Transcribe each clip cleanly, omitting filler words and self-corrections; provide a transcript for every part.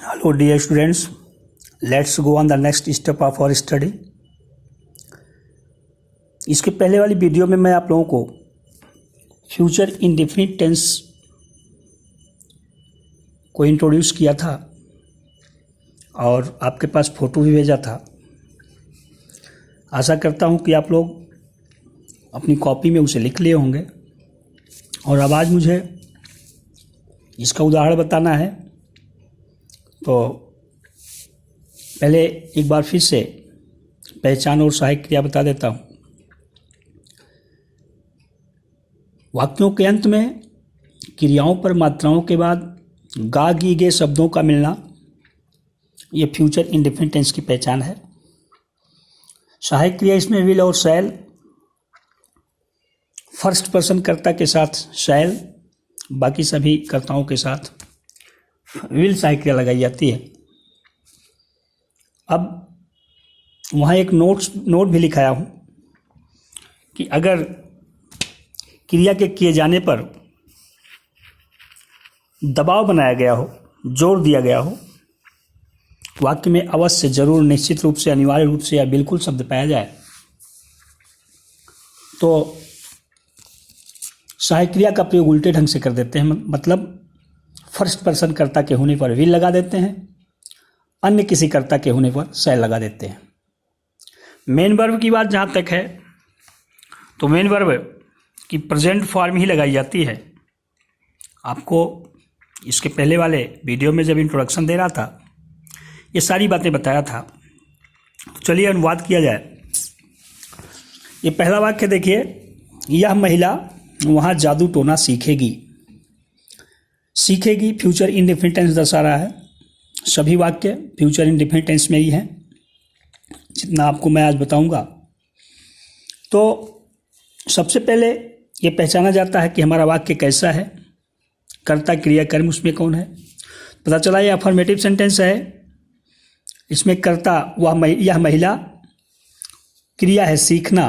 Hello dear students, let's go on the next step of our study. इसके पहले वाली video में मैं आप लोगों को फ्यूचर इंडेफिनिट टेंस को इंट्रोड्यूस किया था और आपके पास फ़ोटो भी भेजा था। आशा करता हूँ कि आप लोग अपनी कॉपी में उसे लिख लिए होंगे और अब आज मुझे इसका उदाहरण बताना है। तो पहले एक बार फिर से पहचान और सहायक क्रिया बता देता हूँ। वाक्यों के अंत में क्रियाओं पर मात्राओं के बाद गा गी गए शब्दों का मिलना, ये फ्यूचर इंडेफिनिट टेंस की पहचान है। सहायक क्रिया इसमें विल और शैल, फर्स्ट पर्सन कर्ता के साथ शैल, बाकी सभी कर्ताओं के साथ विल सहायक क्रिया लगाई जाती है। अब वहाँ एक नोट भी लिखाया हूँ कि अगर क्रिया के किए जाने पर दबाव बनाया गया हो, जोर दिया गया हो, वाक्य में अवश्य, जरूर, निश्चित रूप से, अनिवार्य रूप से या बिल्कुल शब्द पाया जाए तो सहायक क्रिया का प्रयोग उल्टे ढंग से कर देते हैं। मतलब फर्स्ट पर्सन कर्ता के होने पर विल लगा देते हैं, अन्य किसी कर्ता के होने पर शैल लगा देते हैं। मेन वर्ब की बात जहाँ तक है तो मेन वर्ब की प्रेजेंट फॉर्म ही लगाई जाती है। आपको इसके पहले वाले वीडियो में जब इंट्रोडक्शन दे रहा था ये सारी बातें बताया था। तो चलिए अनुवाद किया जाए। ये पहला वाक्य देखिए, यह महिला वहाँ जादू टोना सीखेगी। सीखेगी फ्यूचर इंडेफिनिट टेंस दर्शा रहा है। सभी वाक्य फ्यूचर इंडेफिनिट टेंस में ही हैं, जितना आपको मैं आज बताऊंगा। तो सबसे पहले ये पहचाना जाता है कि हमारा वाक्य कैसा है, कर्ता क्रिया कर्म उसमें कौन है। पता चला ये अफर्मेटिव सेंटेंस है। इसमें कर्ता यह महिला, क्रिया है सीखना,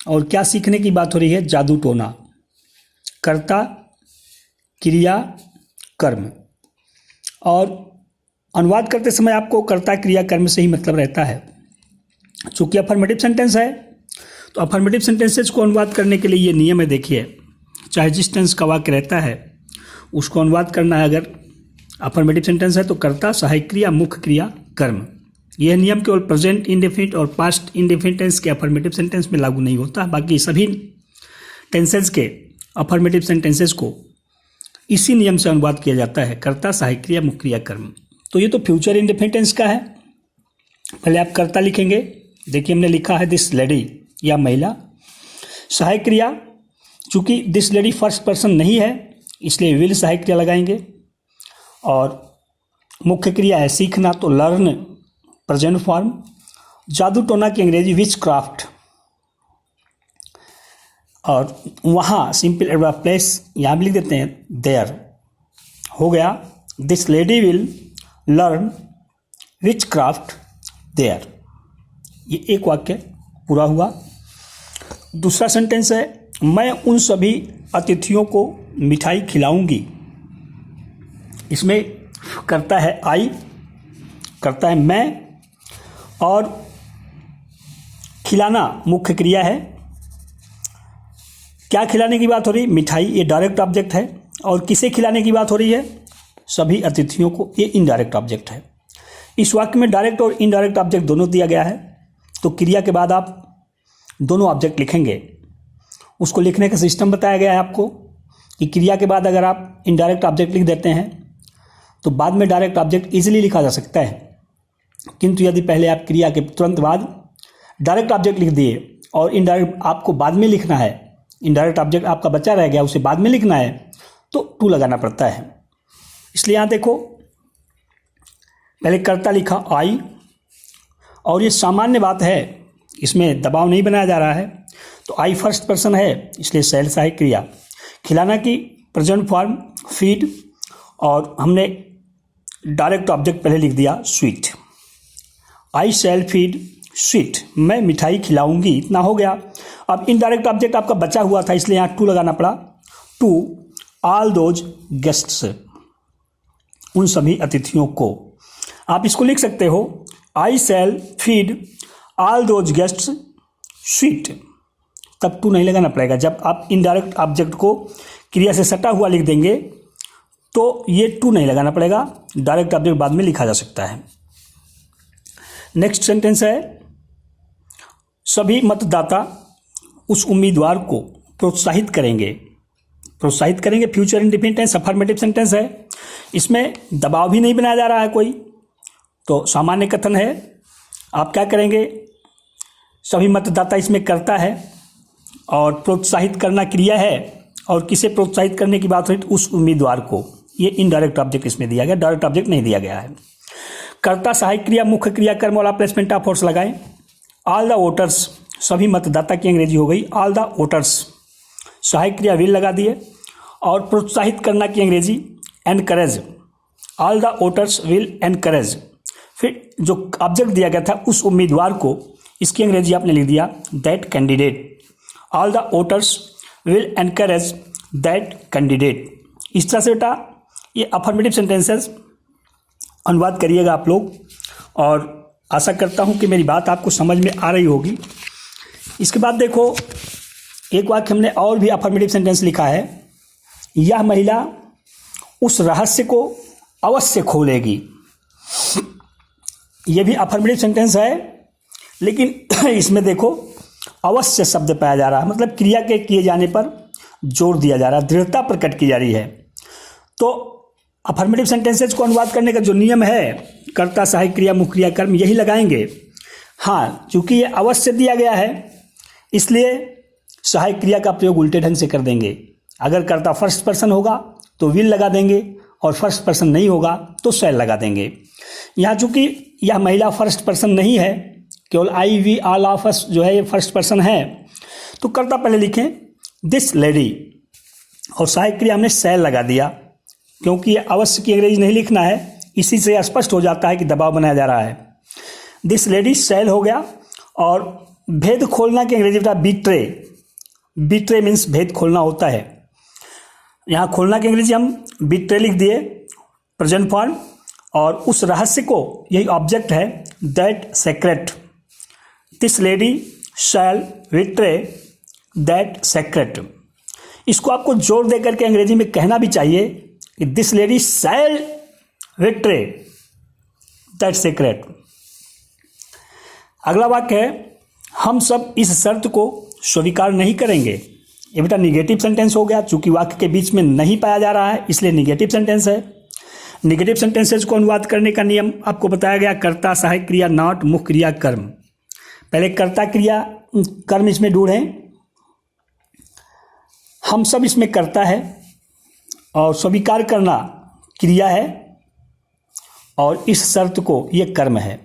और क्या सीखने की बात हो रही है, जादू टोना। कर्ता क्रिया कर्म, और अनुवाद करते समय आपको कर्ता क्रिया कर्म से ही मतलब रहता है। चूँकि अफर्मेटिव सेंटेंस है तो अफर्मेटिव सेंटेंसेस को अनुवाद करने के लिए ये नियम है। देखिए, चाहे जिस टेंस का वाक्य रहता है उसको अनुवाद करना है। अगर अफर्मेटिव सेंटेंस है तो कर्ता, सहायक क्रिया, मुख्य क्रिया, कर्म। यह नियम केवल प्रेजेंट इंडेफिनिट और पास्ट इंडेफिनिट टेंस के अफर्मेटिव सेंटेंस में लागू नहीं होता। बाकी सभी टेंसेस के अफर्मेटिव सेंटेंसेस को इसी नियम से अनुवाद किया जाता है, कर्ता, सहायक क्रिया, मुख्य क्रिया, कर्म। तो ये तो फ्यूचर इंडेफिनिट टेंस का है। पहले आप कर्ता लिखेंगे। देखिए हमने लिखा है दिस लेडी, या महिला। सहायक क्रिया, चूंकि दिस लेडी फर्स्ट पर्सन नहीं है इसलिए विल सहायक क्रिया लगाएंगे। और मुख्य क्रिया है सीखना, तो लर्न प्रेजेंट फॉर्म। जादू टोना की अंग्रेजी विच क्राफ्ट, और वहाँ सिंपल एडवर्ब ऑफ प्लेस यहाँ भी लिख देते हैं देयर। हो गया, this lady will learn witchcraft there. ये एक वाक्य पूरा हुआ। दूसरा सेंटेंस है, मैं उन सभी अतिथियों को मिठाई खिलाऊंगी। इसमें करता है आई, करता है मैं, और खिलाना मुख्य क्रिया है। क्या खिलाने की बात हो रही, मिठाई, ये डायरेक्ट ऑब्जेक्ट है। और किसे खिलाने की बात हो रही है, सभी अतिथियों को, ये इनडायरेक्ट ऑब्जेक्ट है। इस वाक्य में डायरेक्ट और इनडायरेक्ट ऑब्जेक्ट दोनों दिया गया है। तो क्रिया के बाद आप दोनों ऑब्जेक्ट लिखेंगे। उसको लिखने का सिस्टम बताया गया है आपको कि क्रिया के बाद अगर आप इनडायरेक्ट ऑब्जेक्ट लिख देते हैं तो बाद में डायरेक्ट ऑब्जेक्ट ईजिली लिखा जा सकता है। किंतु यदि पहले आप क्रिया के तुरंत बाद डायरेक्ट ऑब्जेक्ट लिख दिए और इनडायरेक्ट आपको बाद में लिखना है, इनडायरेक्ट ऑब्जेक्ट आपका बचा रह गया उसे बाद में लिखना है, तो टू लगाना पड़ता है। इसलिए यहाँ देखो, पहले कर्ता लिखा आई, और ये सामान्य बात है, इसमें दबाव नहीं बनाया जा रहा है। तो आई फर्स्ट पर्सन है इसलिए शैल सहायक क्रिया। खिलाना की प्रेजेंट फॉर्म फीड, और हमने डायरेक्ट ऑब्जेक्ट पहले लिख दिया स्वीट। आई शैल फीड स्वीट, मैं मिठाई खिलाऊंगी, इतना हो गया। अब इनडायरेक्ट ऑब्जेक्ट आपका बचा हुआ था इसलिए यहाँ टू लगाना पड़ा। टू ऑल दोज गेस्ट्स, उन सभी अतिथियों को। आप इसको लिख सकते हो, I shall feed all those guests sweet. तब टू नहीं लगाना पड़ेगा। जब आप इनडायरेक्ट ऑब्जेक्ट को क्रिया से सटा हुआ लिख देंगे तो ये टू नहीं लगाना पड़ेगा, डायरेक्ट ऑब्जेक्ट बाद में लिखा जा सकता है। नेक्स्ट सेंटेंस है, सभी मतदाता उस उम्मीदवार को प्रोत्साहित करेंगे। प्रोत्साहित करेंगे future indefinite tense, affirmative sentence है। इसमें दबाव भी नहीं बनाया जा रहा है कोई, तो सामान्य कथन है। आप क्या करेंगे, सभी मतदाता इसमें करता है और प्रोत्साहित करना क्रिया है, और किसे प्रोत्साहित करने की बात हुई, उस उम्मीदवार को। ये इनडायरेक्ट ऑब्जेक्ट इसमें दिया गया, डायरेक्ट ऑब्जेक्ट नहीं दिया गया है। कर्ता सहायक क्रिया मुख्य क्रिया कर्म वाला प्लेसमेंट ऑफ फोर्स लगाएं। ऑल द वोटर्स, सभी मतदाता की अंग्रेजी हो गई ऑल द वोटर्स, सहायक क्रिया विल लगा दिए, और प्रोत्साहित करना की अंग्रेजी encourage, all the voters will encourage. फिर जो ऑब्जेक्ट दिया गया था उस उम्मीदवार को, इसकी अंग्रेजी आपने लिख दिया that candidate, all the voters will encourage that candidate. इस तरह से बेटा ये अफर्मेटिव सेंटेंसेस अनुवाद करिएगा आप लोग, और आशा करता हूँ कि मेरी बात आपको समझ में आ रही होगी। इसके बाद देखो, एक वाक्य हमने और भी अफर्मेटिव सेंटेंस लिखा है, यह महिला उस रहस्य को अवश्य खोलेगी। यह भी अफर्मेटिव सेंटेंस है, लेकिन इसमें देखो अवश्य शब्द पाया जा रहा है, मतलब क्रिया के किए जाने पर जोर दिया जा रहा है, दृढ़ता प्रकट की जा रही है। तो अफर्मेटिव सेंटेंसेज को अनुवाद करने का जो नियम है, कर्ता सहायक क्रिया मुख्य क्रिया कर्म यही लगाएंगे। हाँ, चूंकि ये अवश्य दिया गया है इसलिए सहायक क्रिया का प्रयोग उल्टे ढंग से कर देंगे। अगर कर्ता फर्स्ट पर्सन होगा तो विल लगा देंगे, और फर्स्ट पर्सन नहीं होगा तो शैल लगा देंगे। यहाँ चूंकि यह महिला फर्स्ट पर्सन नहीं है, केवल आई वी ऑल ऑफ अस जो है ये फर्स्ट पर्सन है, तो कर्ता पहले लिखें दिस लेडी, और सहायक क्रिया हमने शैल लगा दिया, क्योंकि ये अवश्य की अंग्रेजी नहीं लिखना है। इसी से स्पष्ट हो जाता है कि दबाव बनाया जा रहा है। दिस लेडी शैल हो गया, और भेद खोलना की अंग्रेजी बेटा बीट्रे, बीट्रे मीन्स भेद खोलना होता है। यहाँ खोलना की अंग्रेजी हम बीट्रे लिख दिए प्रेजेंट फॉर्म, और उस रहस्य को, यही ऑब्जेक्ट है that secret, this lady shall betray that secret. इसको आपको जोर दे करके अंग्रेजी में कहना भी चाहिए कि this lady shall betray that secret. अगला वाक्य है, हम सब इस शर्त को स्वीकार नहीं करेंगे। ये बेटा निगेटिव सेंटेंस हो गया, चूंकि वाक्य के बीच में नहीं पाया जा रहा है इसलिए निगेटिव सेंटेंस है। निगेटिव सेंटेंसेज को अनुवाद करने का नियम आपको बताया गया, कर्ता सहायक क्रिया नॉट मुख्य क्रिया कर्म। पहले कर्ता क्रिया कर्म इसमें ढूंढें, हम सब इसमें करता है, और स्वीकार करना क्रिया है, और इस शर्त को ये कर्म है।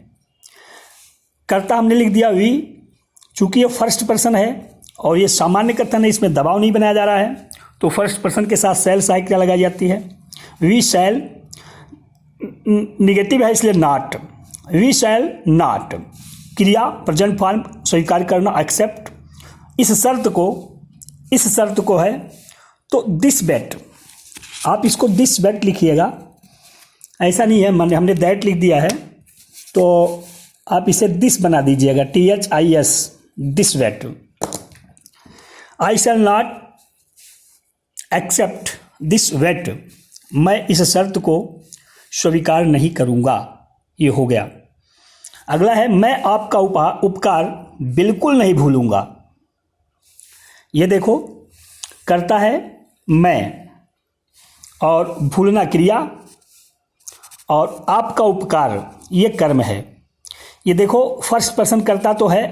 कर्ता हमने लिख दिया वी, चूंकि ये फर्स्ट पर्सन है और ये सामान्य कथन है, इसमें दबाव नहीं बनाया जा रहा है, तो फर्स्ट पर्सन के साथ शैल सहायक क्रिया लगाई जाती है। वी शैल निगेटिव है इसलिए नॉट, वी शैल नॉट, क्रिया प्रेजेंट फॉर्म स्वीकार करना एक्सेप्ट, इस शर्त को है तो दिस बेट, आप इसको दिस बेट लिखिएगा, ऐसा नहीं है मैंने हमने दैट लिख दिया है तो आप इसे दिस बना दीजिएगा, THIS, this bet. I shall not accept this bet, मैं इस शर्त को स्वीकार नहीं करूँगा, ये हो गया। अगला है, मैं आपका उपकार बिल्कुल नहीं भूलूंगा। ये देखो करता है मैं, और भूलना क्रिया, और आपका उपकार ये कर्म है। ये देखो फर्स्ट पर्सन करता तो है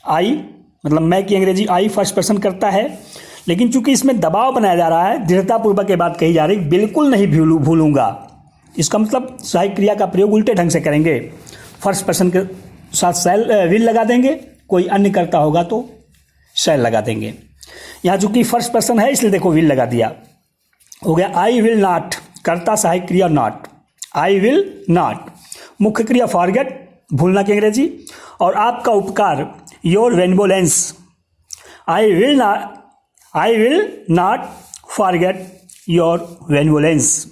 आई, मतलब मैं की अंग्रेजी आई फर्स्ट पर्सन करता है, लेकिन चूंकि इसमें दबाव बनाया जा रहा है, दृढ़तापूर्वक ये बात कही जा रही, बिल्कुल नहीं भूलूंगा, इसका मतलब सहायक क्रिया का प्रयोग उल्टे ढंग से करेंगे। फर्स्ट पर्सन के साथ शैल विल लगा देंगे, कोई अन्य करता होगा तो शैल लगा देंगे। यहाँ चूंकि फर्स्ट पर्सन है इसलिए देखो विल लगा दिया, हो गया आई विल नॉट, करता सहायक क्रिया नॉट, आई विल नॉट, मुख्य क्रिया फॉरगेट, भूलना की अंग्रेजी, और आपका उपकार your benevolence, I will not forget your benevolence.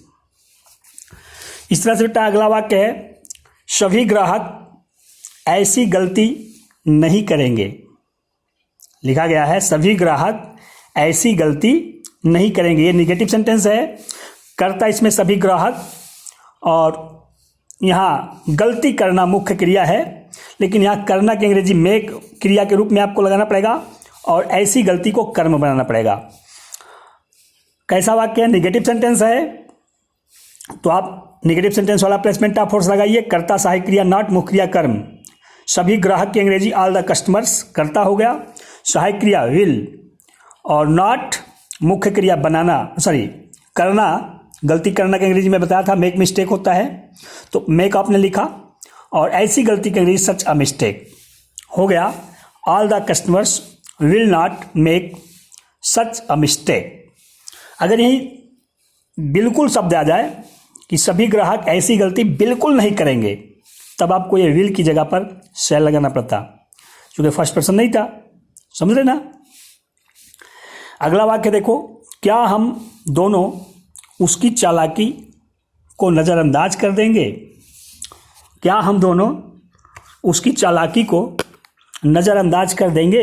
इस तरह से बेटा अगला वाक्य है, सभी ग्राहक ऐसी गलती नहीं करेंगे। लिखा गया है सभी ग्राहक ऐसी गलती नहीं करेंगे। ये निगेटिव सेंटेंस है। कर्ता इसमें सभी ग्राहक, और यहाँ गलती करना मुख्य क्रिया है, लेकिन यहाँ करना की अंग्रेजी मेक क्रिया के रूप में आपको लगाना पड़ेगा और ऐसी गलती को कर्म बनाना पड़ेगा। कैसा वाक्य है? निगेटिव सेंटेंस है, तो आप निगेटिव सेंटेंस वाला प्लेसमेंट ऑफ फोर्स लगाइए। कर्ता सहायक क्रिया नॉट मुख्य क्रिया कर्म। सभी ग्राहक की अंग्रेजी ऑल द कस्टमर्स कर्ता हो गया। सहायक क्रिया विल और नॉट मुख्य क्रिया बनाना, सॉरी करना, गलती करना की अंग्रेजी में बताया था मेक मिस्टेक होता है, तो मेक आपने लिखा, और ऐसी गलती की अंग्रेजी सच अ मिस्टेक हो गया। All the customers will not make such a mistake. अगर यही बिल्कुल शब्द आ जाए कि सभी ग्राहक ऐसी गलती बिल्कुल नहीं करेंगे, तब आपको ये विल की जगह पर शैल लगाना पड़ता, क्योंकि फर्स्ट पर्सन नहीं था। समझ रहे ना? अगला वाक्य देखो, क्या हम दोनों उसकी चालाकी को नज़रअंदाज कर देंगे? क्या हम दोनों उसकी चालाकी को नज़रअंदाज कर देंगे?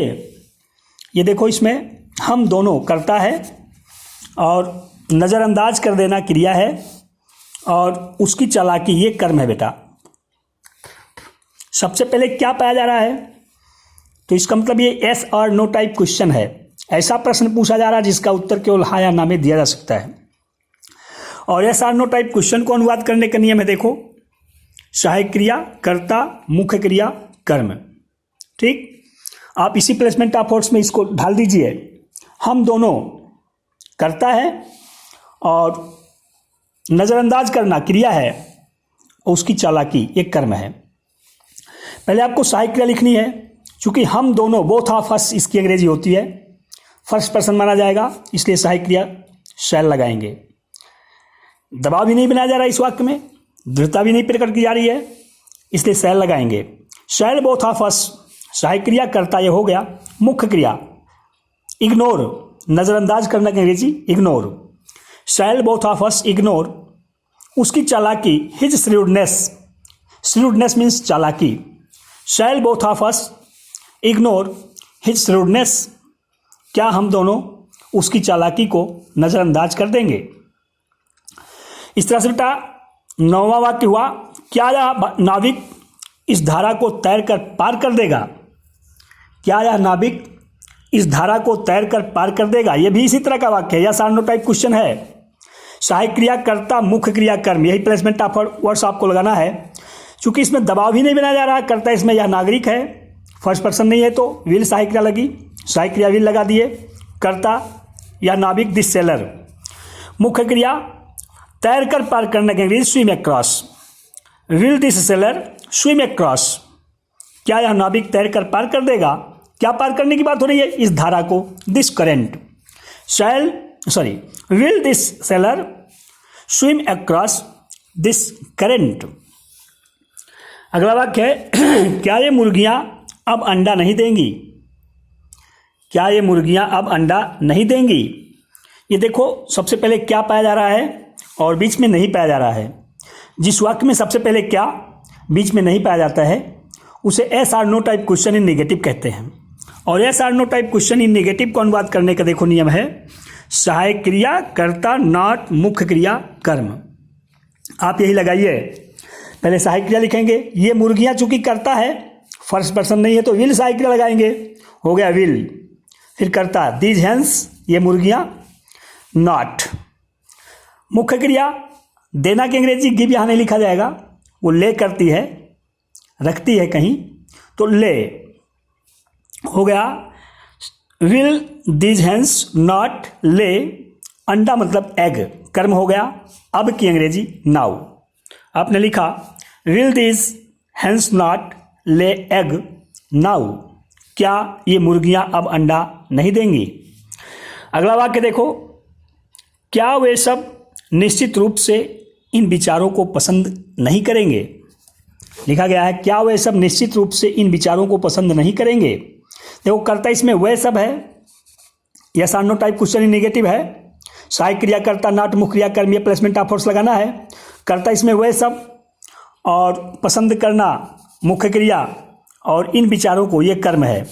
ये देखो, इसमें हम दोनों करता है और नज़रअंदाज कर देना क्रिया है, और उसकी चालाकी ये कर्म है बेटा। सबसे पहले क्या पाया जा रहा है? तो इसका मतलब ये एस और नो टाइप क्वेश्चन है। ऐसा प्रश्न पूछा जा रहा है जिसका उत्तर केवल हाँ या ना में दिया जा सकता है। और yes or no type question को अनुवाद करने का नियम है, देखो, सहायक क्रिया कर्ता मुख्य क्रिया कर्म। ठीक, आप इसी प्लेसमेंट ऑफ फोर्स में इसको ढाल दीजिए। हम दोनों करता है और नज़रअंदाज करना क्रिया है, और उसकी चालाकी एक कर्म है। पहले आपको सहायक क्रिया लिखनी है, क्योंकि हम दोनों बोथ ऑफ अस इसकी अंग्रेजी होती है, फर्स्ट पर्सन माना जाएगा, इसलिए सहायक क्रिया शैल लगाएंगे। दबाव भी नहीं बनाया जा रहा इस वाक्य में, दृढ़ता भी नहीं प्रकट की जा रही है, इसलिए शैल लगाएंगे। शैल बोथ ऑफ अस, सहायक क्रिया करता ये हो गया। मुख्य क्रिया इग्नोर, नज़रअंदाज करना की अंग्रेजी ignore. Shall both of us ignore उसकी चालाकी, हिज श्रीवडनेस, श्रीवडनेस मीन्स चालाकी। Shall both of us ignore his shrewdness, क्या हम दोनों उसकी चालाकी को नज़रअंदाज कर देंगे? इस तरह से बेटा 9वां वाक्य हुआ, क्या यह नाविक इस धारा को तैर कर पार कर देगा? क्या यह नाविक इस धारा को तैर कर पार कर देगा? यह भी इसी तरह का वाक्य है, यह सार्नो टाइप क्वेश्चन है। सहायक क्रिया कर्ता मुख्य क्रिया कर्म, यही प्लेसमेंट ऑफ वर्ड्स आपको लगाना है। चूंकि इसमें दबाव भी नहीं बनाया जा रहा, करता इसमें यह नागरिक है, फर्स्ट पर्सन नहीं है, तो विल सहायक क्रिया लगी, सहायक क्रिया विल लगा दिए। कर्ता या नाविक दिस सेलर। मुख्य क्रिया तैर कर पार करने के अंग्रेजी swim across. Will this seller swim across, क्या यह नाविक तैर कर पार कर देगा? क्या पार करने की बात हो रही है? इस धारा को, this current. Will this seller swim across this current. अगला वाक्य है, क्या ये मुर्गियां अब अंडा नहीं देंगी? क्या ये मुर्गियां अब अंडा नहीं देंगी? ये देखो, सबसे पहले क्या पाया जा रहा है और बीच में नहीं पाया जा रहा है। जिस वाक्य में सबसे पहले क्या, बीच में नहीं पाया जाता है, उसे yes or no type question in negative कहते हैं। और yes or no type question in negative को अनुवाद करने का देखो नियम है, सहायक क्रिया कर्ता नॉट मुख्य क्रिया कर्म। आप यही लगाइए, पहले सहायक क्रिया लिखेंगे। ये मुर्गियां चूंकि करता है, फर्स्ट पर्सन नहीं है, तो विल सहायक क्रिया लगाएंगे, हो गया विल। फिर करता दीज हेंस, ये मुर्गियां, नॉट। मुख्य क्रिया देना की अंग्रेजी गिव यहां नहीं लिखा जाएगा, वो ले करती है, रखती है कहीं, तो ले हो गया। विल दीज हेंस नॉट ले, अंडा मतलब एग, कर्म हो गया। अब की अंग्रेजी नाउ। आपने लिखा विल दीज हेंस नॉट ले एग नाउ, क्या ये मुर्गियां अब अंडा नहीं देंगी? अगला वाक्य देखो, क्या वे सब निश्चित रूप से इन विचारों को पसंद नहीं करेंगे? लिखा गया है, क्या वे सब निश्चित रूप से इन विचारों को पसंद नहीं करेंगे? देखो, कर्ता इसमें वे सब है, yes or no type question in negative है। सहायक क्रिया कर्ता नॉट मुख्य क्रिया कर्म, ये प्लेसमेंट ऑफ फोर्स लगाना है। कर्ता इसमें वे सब, और पसंद करना मुख्य क्रिया और इन विचारों को ये कर्म है।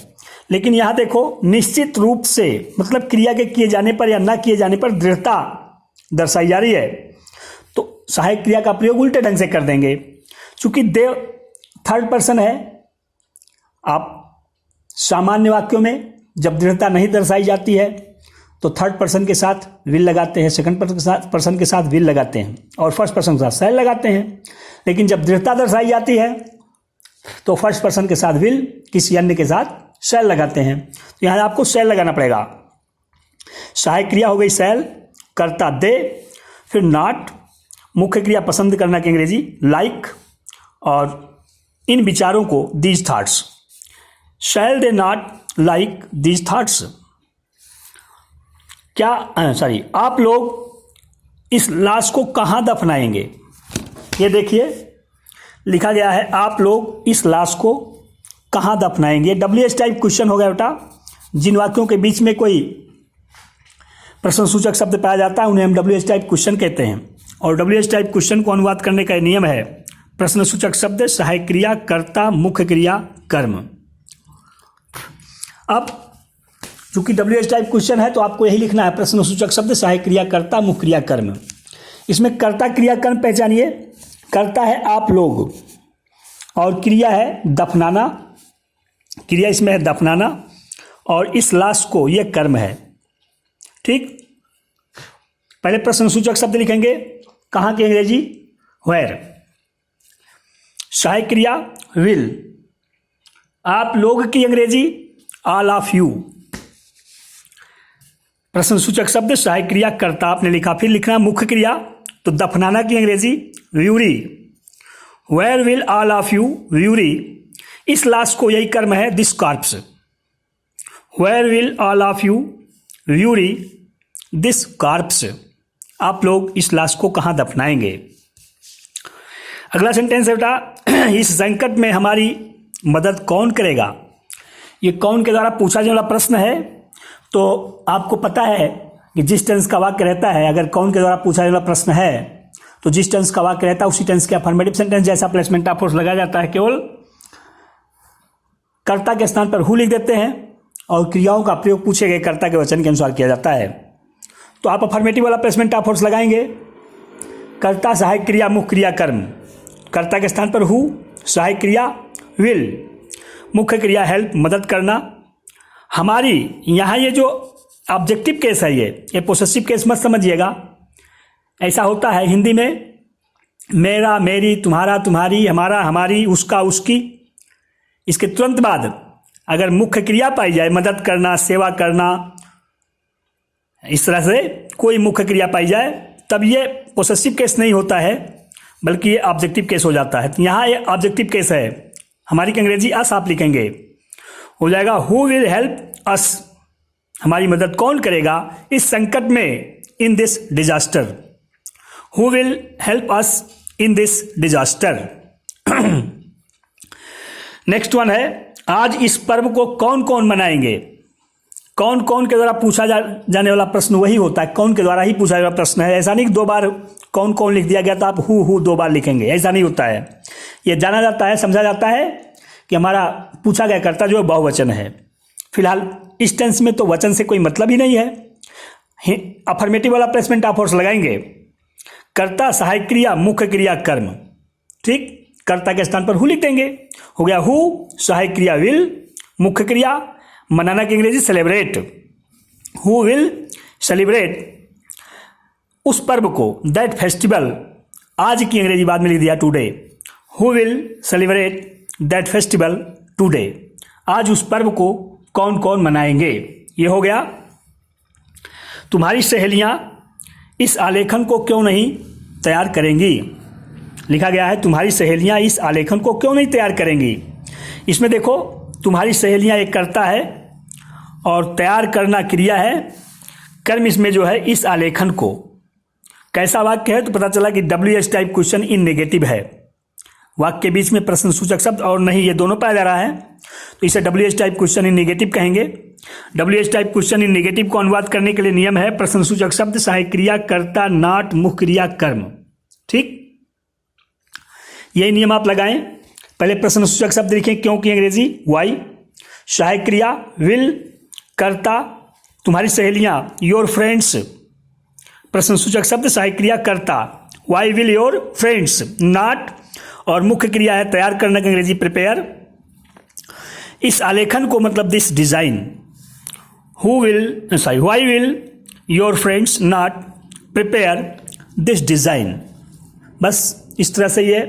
लेकिन यहाँ देखो निश्चित रूप से मतलब क्रिया के किए जाने पर या ना किए जाने पर दृढ़ता दर्शाई जा रही है, तो सहायक क्रिया का प्रयोग उल्टे ढंग से कर देंगे। चूंकि देव थर्ड पर्सन है, आप सामान्य वाक्यों में जब दृढ़ता नहीं दर्शाई जाती है तो थर्ड पर्सन के साथ विल लगाते हैं, सेकंड पर्सन के साथ विल लगाते हैं और फर्स्ट पर्सन के साथ शैल लगाते हैं। लेकिन जब दृढ़ता दर्शाई जाती है तो फर्स्ट पर्सन के साथ विल, किसी अन्य के साथ शैल लगाते हैं। तो यहाँ आपको शैल लगाना पड़ेगा। सहायक क्रिया हो गई शैल, कर्ता दे, फिर नॉट, मुख्य क्रिया पसंद करना की अंग्रेजी लाइक, और इन विचारों को these thoughts. Shall they not like these thoughts. आप लोग इस लाश को कहाँ दफनाएंगे? ये देखिए लिखा गया है, आप लोग इस लाश को कहाँ दफनाएंगे। WH टाइप क्वेश्चन हो गया बेटा। जिन वाक्यों के बीच में कोई प्रश्नसूचक शब्द पाया जाता है उन्हें हम WH टाइप क्वेश्चन कहते हैं। और WH टाइप क्वेश्चन को अनुवाद करने का नियम है प्रश्नसूचक शब्द, सहायक क्रिया, कर्ता, मुख्य क्रिया, कर्म। अब चूंकि WH टाइप क्वेश्चन है तो आपको यही लिखना है, प्रश्नसूचक शब्द, सहायक क्रिया, कर्ता, मुख्य क्रिया, कर्म। इसमें कर्ता क्रिया कर्म पहचानिए। कर्ता है आप लोग और क्रिया है दफनाना, क्रिया इसमें है दफनाना, और इस लाश को यह कर्म है। ठीक, पहले प्रश्नसूचक शब्द लिखेंगे, कहाँ की अंग्रेजी? वेयर। सहायक क्रिया विल, आप लोग की अंग्रेजी ऑल ऑफ यू। प्रश्नसूचक शब्द सहायक क्रिया कर्ता आपने लिखा, फिर लिखना मुख्य क्रिया, तो दफनाना की अंग्रेजी bury. Where will all of you bury, इस लाश को यही कर्म है this corpse. Where will all of you bury this corpse, आप लोग इस लाश को कहाँ दफनाएंगे। अगला सेंटेंस है बेटा, इस संकट में हमारी मदद कौन करेगा। ये कौन के द्वारा पूछा जाने वाला प्रश्न है। तो आपको पता है कि जिस टेंस का वाक्य रहता है, अगर कौन के द्वारा पूछा जाने वाला प्रश्न है तो जिस टेंस का वाक्य रहता है उसी टेंस के अफर्मेटिव सेंटेंस जैसा प्लेसमेंट ऑफ फोर्स लगाया जाता है। केवल कर्ता के स्थान पर हु लिख देते हैं और क्रियाओं का प्रयोग पूछे गए कर्ता के वचन के अनुसार किया जाता है। तो आप अफर्मेटिव वाला प्लेसमेंट ऑफ फोर्स लगाएंगे, कर्ता, सहायक क्रिया, मुख्य क्रिया, कर्म। कर्ता के स्थान पर हु, सहायक क्रिया विल, मुख्य क्रिया हेल्प, मदद करना। हमारी यहाँ ये जो ऑब्जेक्टिव केस है, ये पोसेसिव केस मत समझिएगा। ऐसा होता है हिंदी में, मेरा, मेरी, तुम्हारा, तुम्हारी, हमारा, हमारी, उसका, उसकी। इसके तुरंत बाद अगर मुख्य क्रिया पाई जाए, मदद करना, सेवा करना, इस तरह से कोई मुख्य क्रिया पाई जाए, तब ये पोसेसिव केस नहीं होता है बल्कि ये ऑब्जेक्टिव केस हो जाता है। यहाँ ये ऑब्जेक्टिव केस है। हमारी की अंग्रेजी अस आप लिखेंगे, हो जाएगा हु विल हेल्प अस, हमारी मदद कौन करेगा इस संकट में, in this disaster. Who will help us in this disaster. Next one है, आज इस पर्व को कौन कौन मनाएंगे। कौन कौन के द्वारा पूछा जाने वाला प्रश्न वही होता है, कौन के द्वारा ही पूछा जाने वाला प्रश्न है। ऐसा नहीं कि 2 बार कौन कौन लिख दिया गया तो आप हु 2 बार लिखेंगे, ऐसा नहीं होता है। ये जाना जाता है, समझा जाता है कि हमारा पूछा गया कर्ता जो है बहुवचन है। फिलहाल इस टेंस में तो वचन से कोई मतलब ही नहीं है। अफर्मेटिव वाला प्लेसमेंट ऑफ फोर्स लगाएंगे, कर्ता, सहायक क्रिया, मुख्य क्रिया, कर्म। ठीक, कर्ता के स्थान पर हु लिख देंगे, हो गया हु, सहायक क्रिया विल, मुख्य क्रिया मनाना की अंग्रेजी सेलिब्रेट। हु विल सेलिब्रेट उस पर्व को, दैट फेस्टिवल, आज की अंग्रेजी बाद में लिख दिया today. Who will celebrate that festival today, आज उस पर्व को कौन कौन मनाएंगे। ये हो गया। तुम्हारी सहेलियां इस आलेखन को क्यों नहीं तैयार करेंगी। लिखा गया है तुम्हारी सहेलियां इस आलेखन को क्यों नहीं तैयार करेंगी। इसमें देखो तुम्हारी सहेलियां एक कर्ता है और तैयार करना क्रिया है, कर्म इसमें जो है इस आलेखन को। कैसा वाक्य है तो पता चला कि WH type question in negative है। वाक्य के बीच में प्रश्न सूचक शब्द और नहीं, ये दोनों पाया जा रहा है, तो इसे WH type question in negative कहेंगे। WH type question in negative को अनुवाद करने के लिए नियम है प्रश्न सूचक शब्द, सहायक क्रिया, कर्ता, नॉट, मुख्य क्रिया, कर्म। ठीक, यही नियम आप लगाएं। पहले प्रश्नसूचक शब्द लिखें, क्योंकि अंग्रेजी वाई, सहायक क्रिया विल, कर्ता तुम्हारी सहेलियां योर फ्रेंड्स, प्रश्नसूचक शब्द सहायक क्रिया कर्ता why will your friends, not, और मुख्य क्रिया है तैयार करने की अंग्रेजी प्रिपेयर। इस आलेखन को मतलब this design, why will your friends not prepare this design. बस इस तरह से ये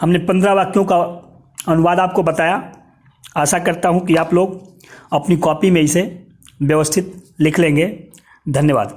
हमने 15 वाक्यों का अनुवाद आपको बताया। आशा करता हूँ कि आप लोग अपनी कॉपी में इसे व्यवस्थित लिख लेंगे। धन्यवाद।